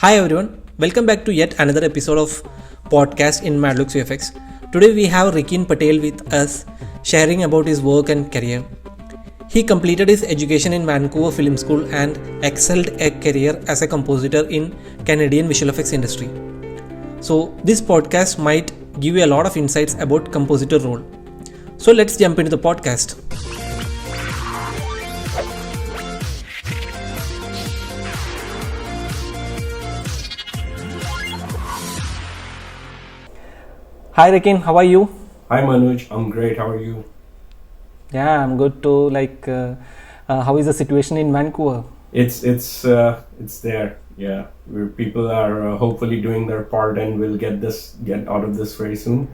Hi everyone, welcome back to yet another episode of podcast in Madlookz VFX. Today we have Rikin Patel with us sharing about his work and career. He completed his education in Vancouver Film School and excelled a career as a compositor in Canadian visual effects industry. So this podcast might give you a lot of insights about compositor role. So let's jump into the podcast. Hi Rikin, how are you? Hi Manoj, I'm great. How are you? Yeah, I'm good too. How is the situation in Vancouver? It's there. Yeah, where people are hopefully doing their part and will get out of this very soon.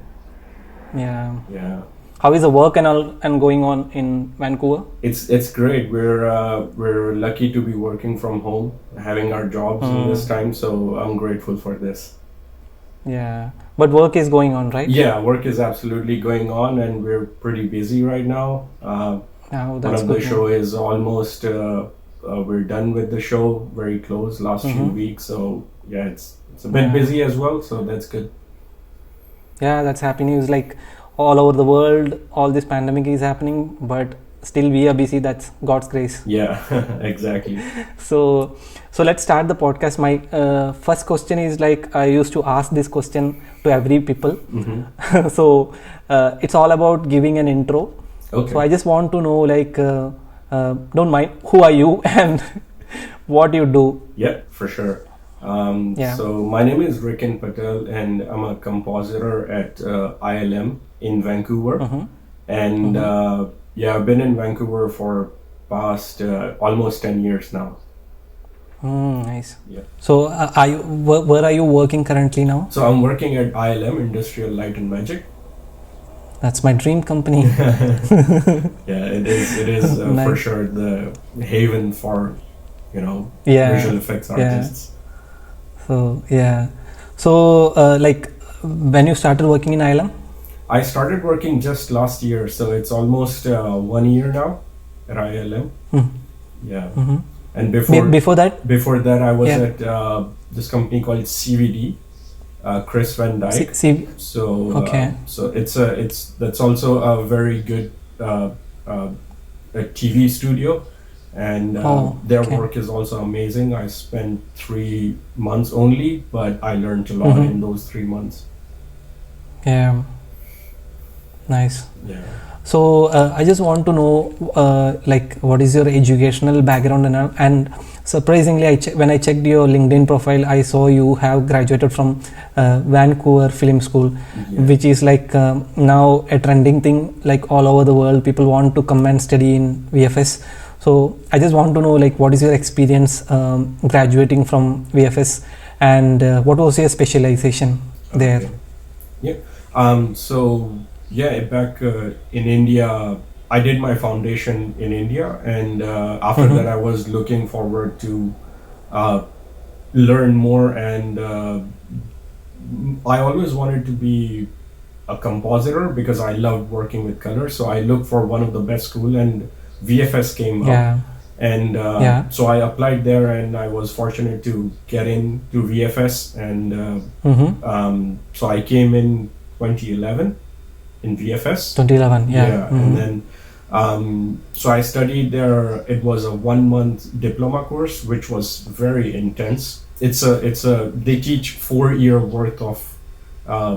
Yeah. Yeah. How is the work and going on in Vancouver? It's great. We're lucky to be working from home, having our jobs in this time. So I'm grateful for this. Yeah, but work is going on, right? Yeah, work is absolutely going on, and we're pretty busy right now. Oh, One that's of good. the show is almost. We're done with the show, very close last few weeks. So yeah, it's a bit busy as well. So that's good. Yeah, that's happy news. Like all over the world, all this pandemic is happening, but still we are busy. That's God's grace. Yeah, exactly. So let's start the podcast. My first question is I used to ask this question to every people. So it's all about giving an intro. Okay. So I just want to know don't mind, who are you and what you do? Yeah, for sure. Yeah. So my name is Rikin Patel, and I'm a compositor at ILM in Vancouver. And yeah, I've been in Vancouver for past almost 10 years now. Nice. Yeah. So where are you working currently now? So I'm working at ILM, Industrial Light and Magic. That's my dream company. Yeah, it is Nice. for sure the haven for Yeah. visual effects artists. So yeah. So when you started working in ILM? I started working just last year, so it's almost 1 year now at ILM. Yeah, and Before that? before that, I was Yeah. at this company called CVD, Chris Van Dyke. So Okay. so that's also a very good a TV studio, and their okay. work is also amazing. I spent 3 months only, but I learned a lot in those 3 months. Yeah. Nice. Yeah. So I just want to know what is your educational background and surprisingly when I checked your LinkedIn profile, I saw you have graduated from Vancouver Film School, which is now a trending thing, all over the world people want to come and study in VFS. So I just want to know what is your experience graduating from VFS and what was your specialization there? Okay. Yeah. So yeah, back in India, I did my foundation in India, and after that, I was looking forward to learn more, and I always wanted to be a compositor because I loved working with color. So I looked for one of the best school, and VFS came up, and so I applied there, and I was fortunate to get into VFS, and so I came in 2011. In VFS. 2011, and then so I studied there. It was a 1-month diploma course, which was very intense. They teach 4-year worth of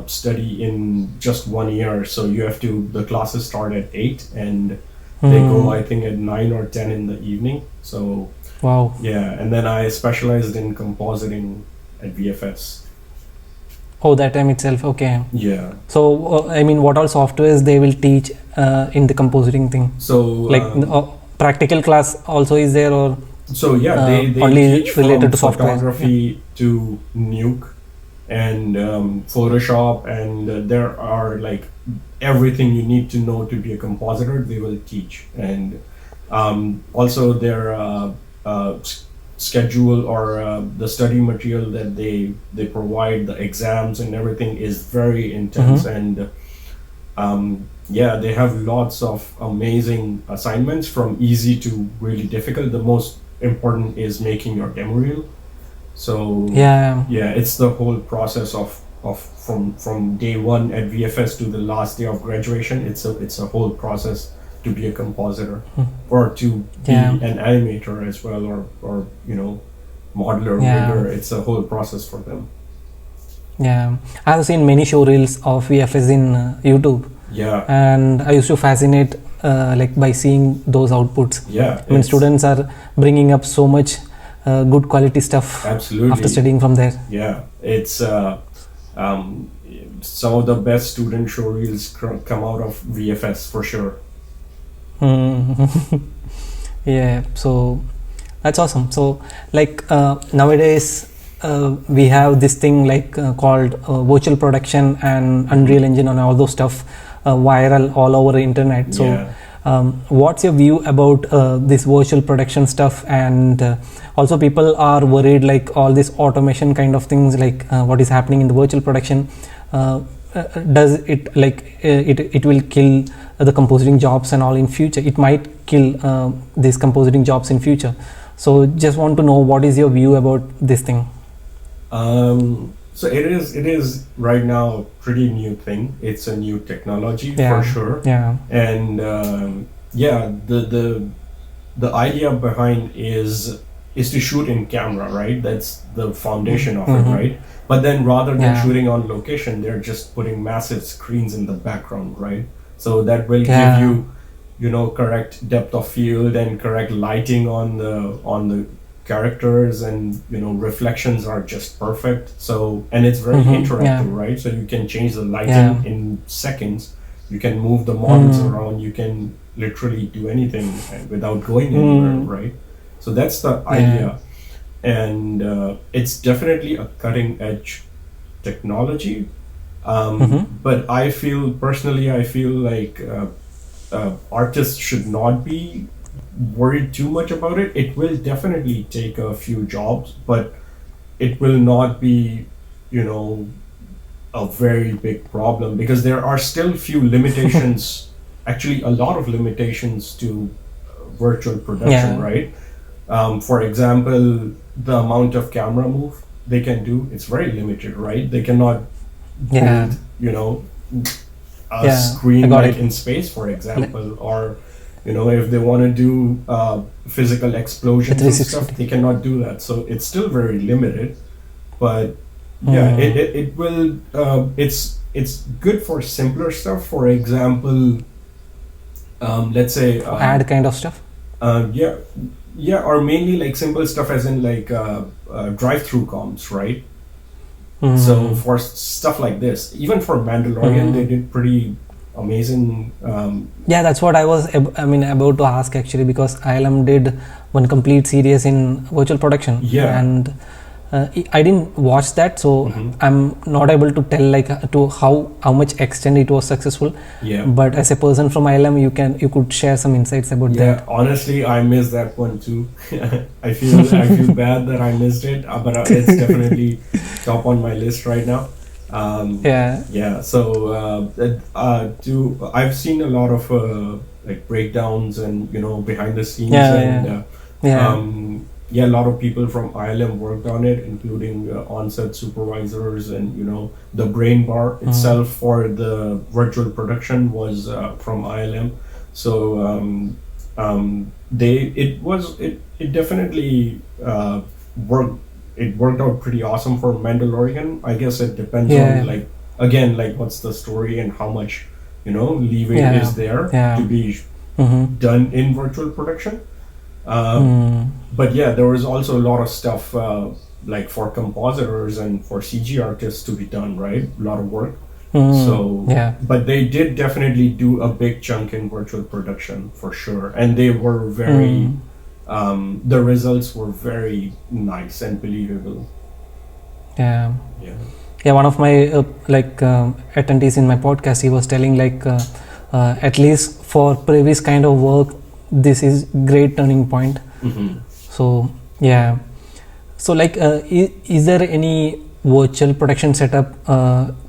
study in just 1 year. So the classes start at 8 and they go, I think, at 9 or 10 in the evening. So wow. Yeah, and then I specialized in compositing at VFS. Oh, that time itself, okay. Yeah. So, what all softwares they will teach in the compositing thing? So, practical class also is there, or? So yeah, they only teach related from to software. photography to Nuke and Photoshop, and there are everything you need to know to be a compositor. They will teach, and also their schedule or the study material that they provide, the exams and everything is very intense, and yeah, they have lots of amazing assignments from easy to really difficult. The most important is making your demo reel. So Yeah. yeah, it's the whole process of from day one at VFS to the last day of graduation. It's a whole process to be a compositor or to be Yeah. an animator as well, or modeler, Yeah. rigger. It's a whole process for them. Yeah, I have seen many show reels of VFS in YouTube, Yeah, and I used to fascinate like by seeing those outputs. yeah. I mean, students are bringing up so much good quality stuff Absolutely. after studying from there. Yeah, it's some of the best student show reels come out of VFS for sure. Yeah, so that's awesome. So like nowadays we have this thing like called virtual production and Unreal Engine and all those stuff viral all over the internet. So Yeah. what's your view about this virtual production stuff? And also people are worried like all this automation kind of things, like what is happening in the virtual production, does it like it will kill the compositing jobs and all in future? It might kill these compositing jobs in future. So just want to know what is your view about this thing. So it is right now a pretty new thing. It's a new technology Yeah. for sure. Yeah. And yeah, the idea behind is to shoot in camera, right? That's the foundation of it, right? But then rather than Yeah. shooting on location, they're just putting massive screens in the background, right? So that will Yeah. give you correct depth of field and correct lighting on the characters, and reflections are just perfect. So, and it's very interactive, right? So you can change the lighting in seconds. You can move the models around. You can literally do anything without going anywhere, right? So that's the idea. And it's definitely a cutting edge technology. But I feel like artists should not be worried too much about it. It will definitely take a few jobs, but it will not be, a very big problem, because there are still few limitations, actually a lot of limitations to virtual production, right? For example, the amount of camera move they can do, it's very limited, right? They cannot build, a screen like in space, for example, or if they want to do physical explosions and stuff, they cannot do that. So it's still very limited, but yeah, it will. It's good for simpler stuff. For example, let's say ad kind of stuff. Yeah, or mainly like simple stuff, as in like drive-through comms, right? So for stuff like this, even for Mandalorian, they did pretty amazing. Yeah, that's what I was about to ask actually, because ILM did one complete series in virtual production. Yeah. And I didn't watch that, so I'm not able to tell like to how much extent it was successful. Yeah. But as a person from ILM, you could share some insights about that. Yeah, honestly, I missed that one too. I feel bad that I missed it, but it's definitely top on my list right now. Yeah. So I've seen a lot of like breakdowns and behind the scenes, a lot of people from ILM worked on it, including on-set supervisors, and the brain bar itself for the virtual production was from ILM. So it definitely worked. It worked out pretty awesome for Mandalorian. I guess it depends on like what's the story and how much leeway is there to be done in virtual production. But yeah, there was also a lot of stuff like for compositors and for CG artists to be done, right? A lot of work. But they did definitely do a big chunk in virtual production for sure, and they were very the results were very nice and believable. Yeah, one of my attendees in my podcast, he was telling like at least for previous kind of work, this is great turning point. So like is there any virtual production setup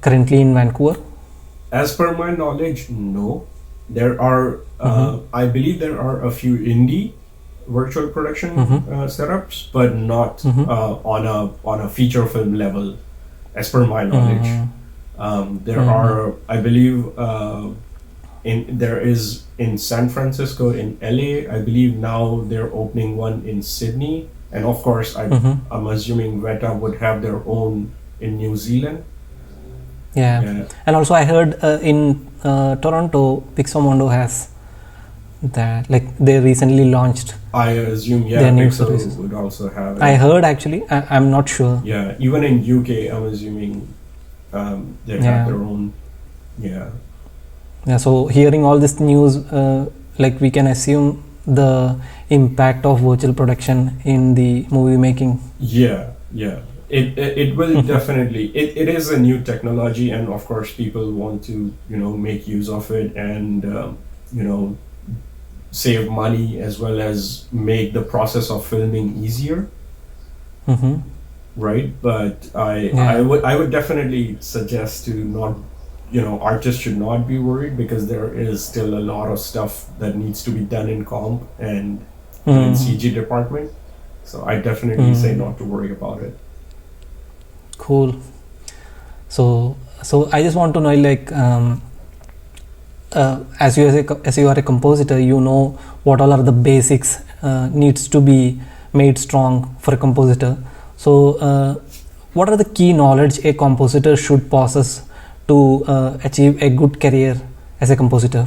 currently in Vancouver? As per my knowledge, no. There are I believe there are a few indie virtual production setups, but not on a feature film level, as per my knowledge. There are, I believe, there is in San Francisco, in LA. I believe now they're opening one in Sydney, and of course, I'm assuming Weta would have their own in New Zealand. Yeah. And also I heard in Toronto, Pixomondo has that, like they recently launched. I assume, their new Pixel services would also have it. I heard actually. I'm not sure. Yeah, even in UK, I'm assuming they have their own. Yeah. Yeah. So hearing all this news, like we can assume the impact of virtual production in the movie making. Yeah. It will definitely. It is a new technology, and of course, people want to make use of it and save money as well as make the process of filming easier. Right, but I would definitely suggest to not, artists should not be worried, because there is still a lot of stuff that needs to be done in comp and in CG department. So I definitely say not to worry about it. Cool. So I just want to know, like, as you are a compositor, what all are the basics needs to be made strong for a compositor. So what are the key knowledge a compositor should possess to achieve a good career as a compositor?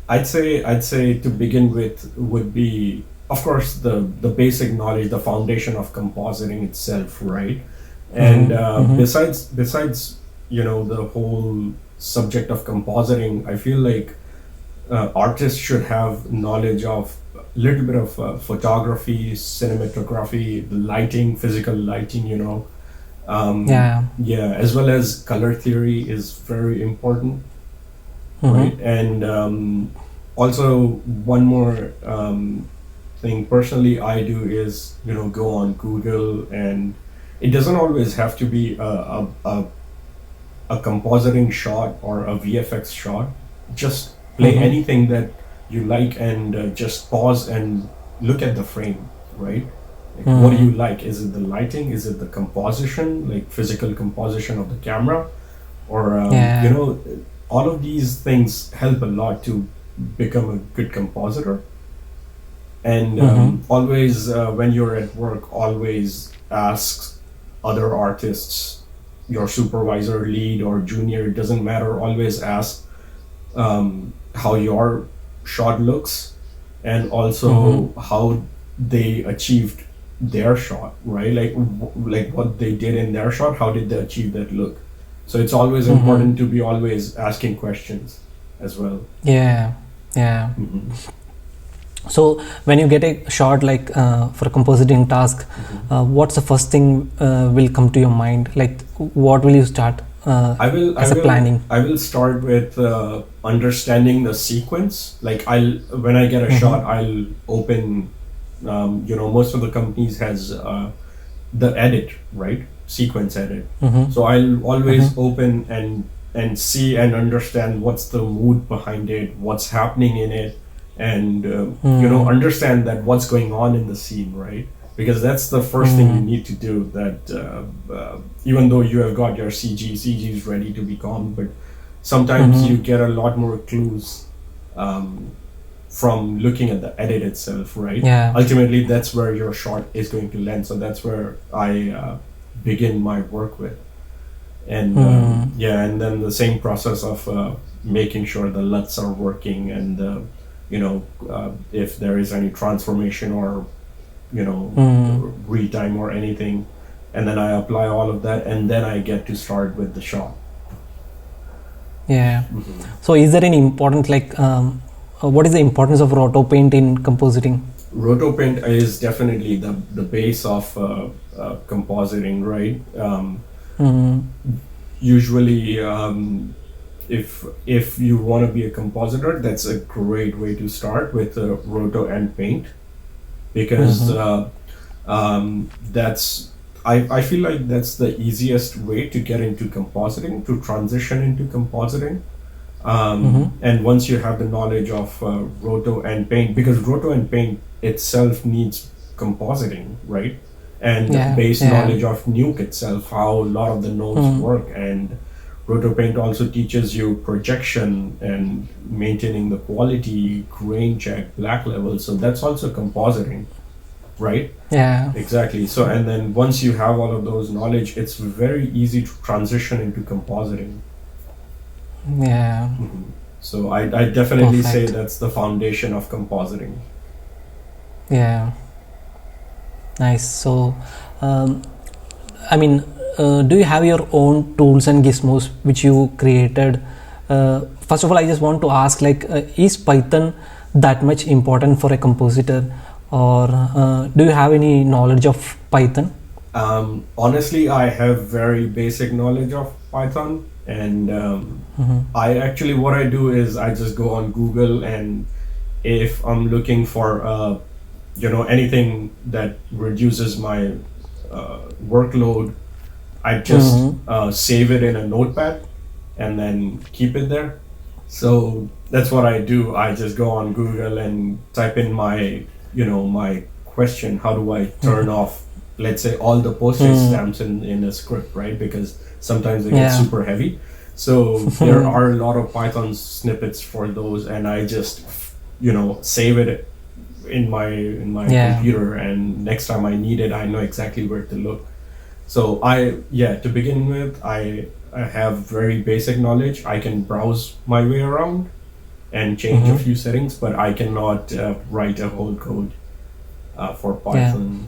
I'd say to begin with would be, of course, the basic knowledge, the foundation of compositing itself, right? And besides the whole subject of compositing, I feel like artists should have knowledge of a little bit of photography, cinematography, the lighting, physical lighting, as well as color theory is very important, right? And also one more thing personally I do is go on Google, and it doesn't always have to be a compositing shot or a VFX shot. Just play anything that you like and just pause and look at the frame, right? Like, what do you like? Is it the lighting? Is it the composition, like physical composition of the camera? Or, all of these things help a lot to become a good compositor. And always, when you're at work, always ask other artists, your supervisor, lead, or junior, it doesn't matter. Always ask how your shot looks, and also how they achieved their shot, right? Like what they did in their shot, how did they achieve that look? So it's always important to be always asking questions as well. Yeah. So when you get a shot like for a compositing task, what's the first thing will come to your mind? Like what will you start planning? I will start with understanding the sequence. Like when I get a shot, I'll open. Most of the companies has the edit, right? Sequence edit. So I'll always open and see and understand what's the mood behind it, what's happening in it. And understand that what's going on in the scene, right? Because that's the first thing you need to do. That even though you have got your CG is ready to be comp, but sometimes you get a lot more clues from looking at the edit itself, right? Yeah. Ultimately, that's where your shot is going to land. So that's where I begin my work with. And and then the same process of making sure the LUTs are working, and if there is any transformation or retime or anything, and then I apply all of that, and then I get to start with the shot. So is there any important, like what is the importance of Roto paint in compositing? Roto paint is definitely the base of compositing, right? Usually if you want to be a compositor, that's a great way to start with Roto and paint, because that's I feel like that's the easiest way to get into compositing, to transition into compositing. And once you have the knowledge of Roto and Paint, because Roto and Paint itself needs compositing, right? And the base knowledge of Nuke itself, how a lot of the nodes work. And Roto Paint also teaches you projection and maintaining the quality, grain check, black level. So that's also compositing, right? Yeah. Exactly. So, and then once you have all of those knowledge, it's very easy to transition into compositing. Yeah. So I definitely Perfect. say that's the foundation of compositing. Yeah. Nice. So, I mean, do you have your own tools and gizmos which you created? First of all, I just want to ask, like, is Python that much important for a compositor, or do you have any knowledge of Python? Honestly, I have very basic knowledge of Python, and I actually, what I do is I just go on Google, and if I'm looking for anything that reduces my workload, I just save it in a notepad and then keep it there. So that's what I do. I just go on Google and type in my question. How do I turn off, let's say, all the postage stamps in a script, right? Because sometimes they get super heavy. So there are a lot of Python snippets for those, and I just save it in my computer, and next time I need it, I know exactly where to look. So to begin with, I have very basic knowledge. I can browse my way around and change a few settings, but I cannot write a whole code for Python.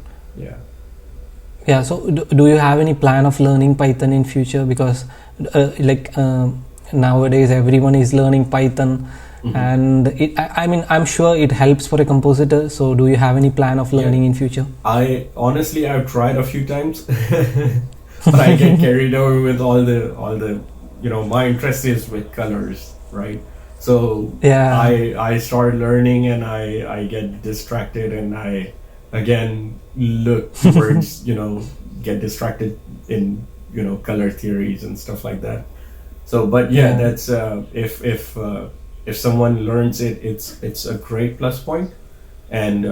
So do you have any plan of learning Python in future? Because nowadays everyone is learning Python. And I'm sure it helps for a compositor. So do you have any plan of learning in future? I've tried a few times, but I get carried away with all the my interest is with colors, right? So I started learning, and I get distracted, and I again look towards get distracted in color theories and stuff like that. So but that's if someone learns it, it's a great plus point, and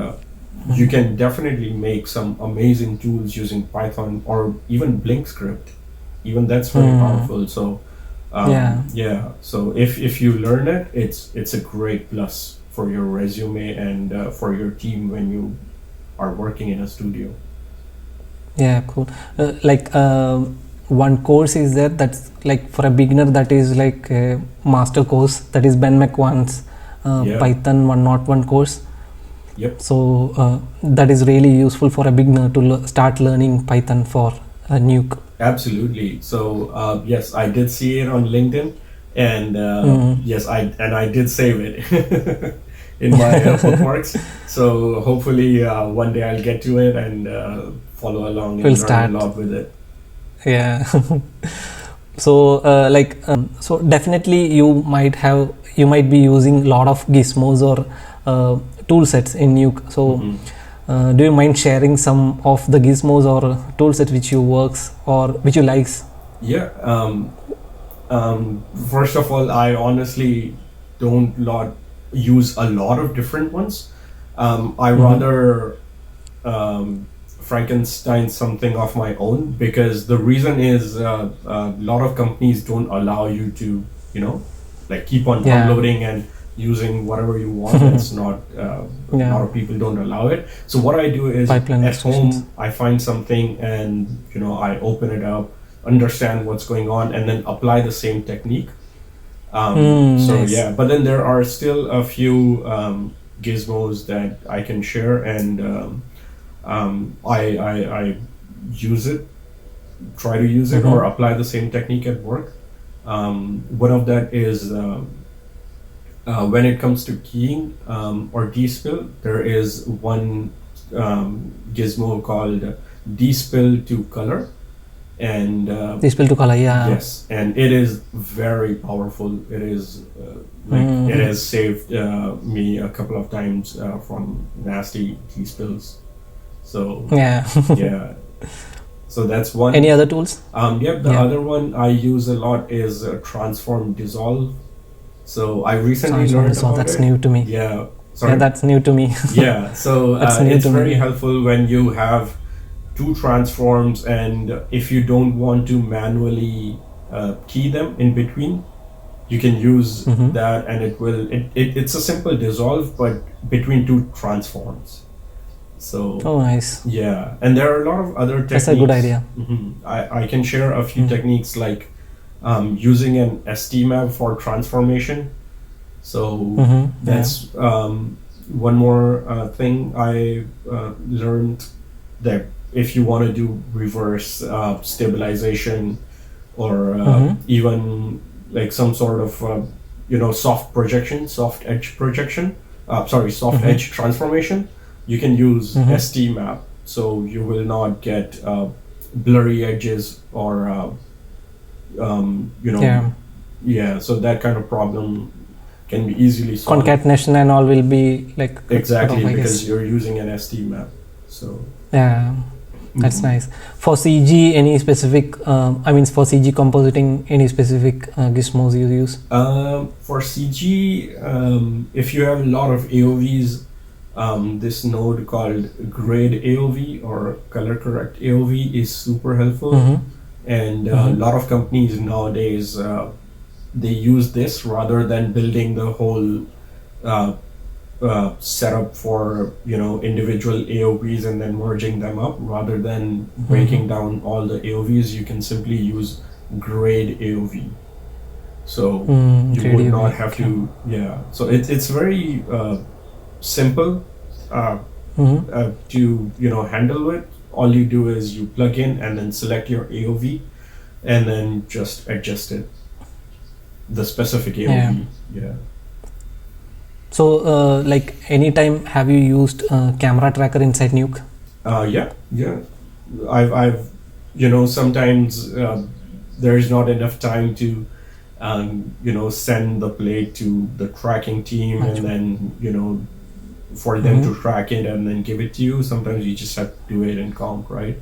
you can definitely make some amazing tools using Python or even Blink script. Even that's very powerful. So so if you learn it, it's a great plus for your resume and for your team when you are working in a studio. Cool. One course is there that's like for a beginner, that is like a master course, that is Ben McQuan's Python 101 course. So that is really useful for a beginner to start learning Python for Nuke. Absolutely. So yes, I did see it on LinkedIn, and yes, I did save it in my bookmarks. So hopefully one day I'll get to it and follow along and learn a lot with it. So so definitely you might be using a lot of gizmos or tool sets in Nuke. So do you mind sharing some of the gizmos or tool sets which you works or which you likes? First of all, I honestly don't use a lot of different ones. I rather Frankenstein something of my own, because the reason is a lot of companies don't allow you to keep on uploading and using whatever you want. It's not a lot of people don't allow it. So what I do is at home I find something, and I open it up, understand what's going on, and then apply the same technique. Nice. But then there are still a few gizmos that I can share, and I use it, try to use it or apply the same technique at work. One of that is when it comes to keying or despill, there is one gizmo called despill to color, and despill to color. Yes, and it is very powerful. It is it has saved me a couple of times from nasty despills. So so that's one. Any other tools? The other one I use a lot is transform dissolve. So I recently Sounds learned wonderful. about That's it. new to me. Yeah. Sorry. Yeah, that's new to me. Yeah. So That's new it's to very me. helpful when you have two transforms, and if you don't want to manually key them in between, you can use Mm-hmm. that, and it's a simple dissolve, but between two transforms. So Oh, nice. yeah, and there are a lot of other techniques. That's a good idea. I can share a few techniques, like using an ST map for transformation. So Mm-hmm. that's one more thing I learned, that if you want to do reverse stabilization, or even like some sort of soft projection, soft edge projection, soft edge transformation, you can use ST map, so you will not get blurry edges, or so that kind of problem can be easily solved. Concatenation and all will be like Exactly, I because guess. you're using an ST map. So Yeah, that's nice. For CG, any specific? For CG compositing, any specific gizmos you use? For CG, if you have a lot of AOVs, this node called grade AOV or color correct AOV is super helpful. And a lot of companies nowadays, they use this rather than building the whole setup for individual AOVs and then merging them up. Rather than breaking down all the AOVs, you can simply use grade AOV. So you would AOV, not have to. Yeah. So it's very simple to handle it. All you do is you plug in and then select your AOV, and then just adjust it, the specific AOV. Yeah. So, like anytime, have you used camera tracker inside Nuke? Yeah. I've sometimes there's not enough time to send the plate to the tracking team, and then for them to track it and then give it to you. Sometimes you just have to do it in comp, right?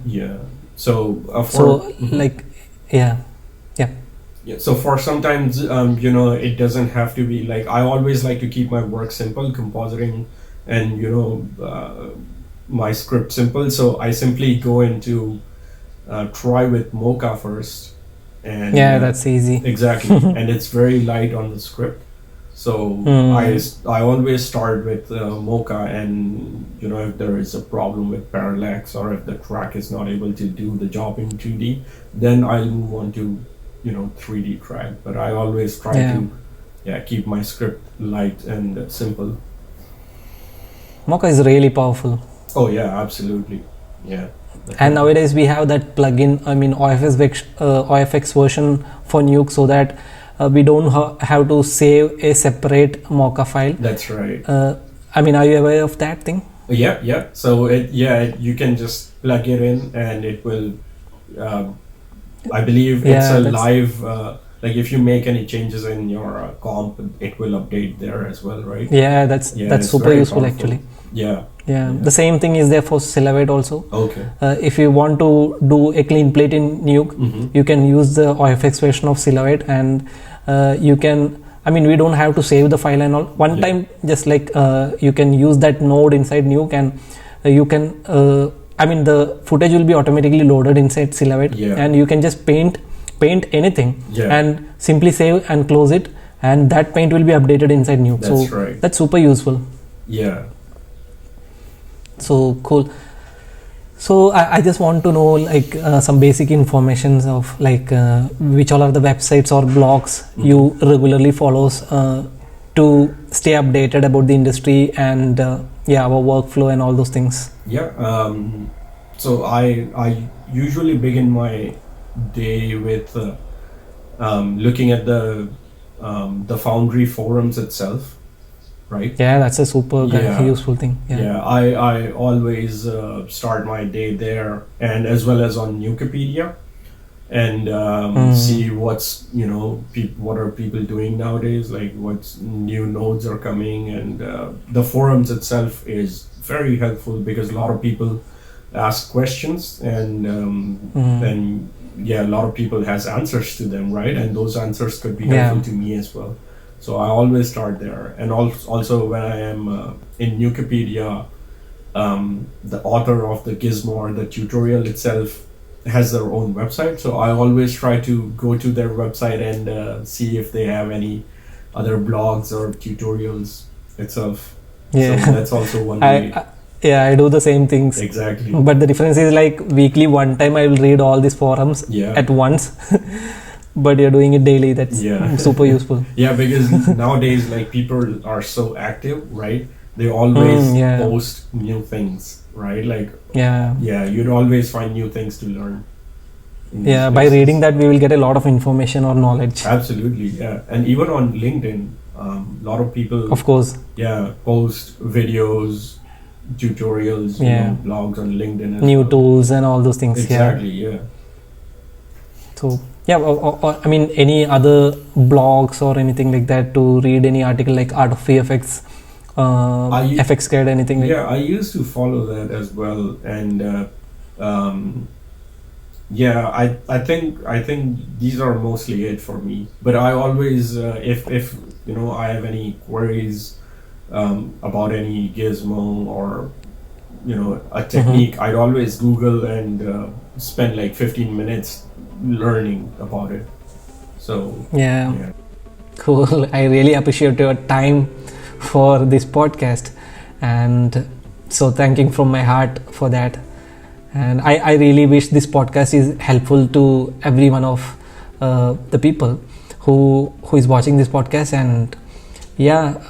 Yeah. So so for sometimes it doesn't have to be like, I always like to keep my work simple, compositing, and my script simple. So I simply go into try with Mocha first, and that's easy. Exactly. And it's very light on the script. So I always start with Mocha, and if there is a problem with parallax, or if the track is not able to do the job in 2D, then I'll move on to 3D track. But I always try to keep my script light and simple. Mocha is really powerful. Oh yeah, absolutely. Yeah. And nowadays we have that plugin, OFX version for Nuke, so that we don't have to save a separate Mocha file. That's right. Are you aware of that thing? Yeah. So you can just plug it in, and it will. I believe it's a live. Like if you make any changes in your comp, it will update there as well, right? Yeah, that's super useful, powerful. Actually. Yeah. The same thing is there for Silhouette also. Okay. If you want to do a clean plate in Nuke, you can use the OFX version of Silhouette, and you can. We don't have to save the file and all. One time, just like you can use that node inside Nuke, and you can. The footage will be automatically loaded inside Silhouette, and you can just paint anything, and simply save and close it, and that paint will be updated inside Nuke. That's right. That's super useful. Yeah. So cool. So I just want to know some basic informations of which all are the websites or blogs you regularly follows to stay updated about the industry and our workflow and all those things. Yeah. So I usually begin my day with looking at the Foundry forums itself. Right. Yeah, that's a super useful thing. Yeah, I always start my day there, and as well as on Nukepedia, and see what's what are people doing nowadays, like what new nodes are coming, and the forums itself is very helpful because a lot of people ask questions, and then yeah, a lot of people has answers to them, right? And those answers could be helpful to me as well. So I always start there. And also when I am in Nukipedia, the author of the Gizmo or the tutorial itself has their own website. So I always try to go to their website and see if they have any other blogs or tutorials itself. Yeah. So that's also one way. I do the same things. Exactly. But the difference is like weekly one time I will read all these forums at once. But you're doing it daily. That's super useful. Yeah, because nowadays like people are so active, right? They always post new things, right? Like you'd always find new things to learn. Yeah, by reading that we will get a lot of information or knowledge. Absolutely, yeah. And even on LinkedIn, a lot of people, of course, post videos, tutorials, you know, blogs on LinkedIn as new tools and all those things. Exactly, So or, I mean, any other blogs or anything like that to read any article like Art of VFX, FX Guide, anything like I used to follow that as well, and I think these are mostly it for me. But I always if you know I have any queries about any gizmo or you know a technique, I'd always Google and spend like 15 minutes learning about it. So cool. I really appreciate your time for this podcast, and so thanking from my heart for that. And I really wish this podcast is helpful to every one of the people who is watching this podcast. And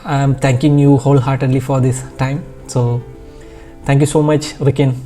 I'm thanking you wholeheartedly for this time. So thank you so much, Rikin.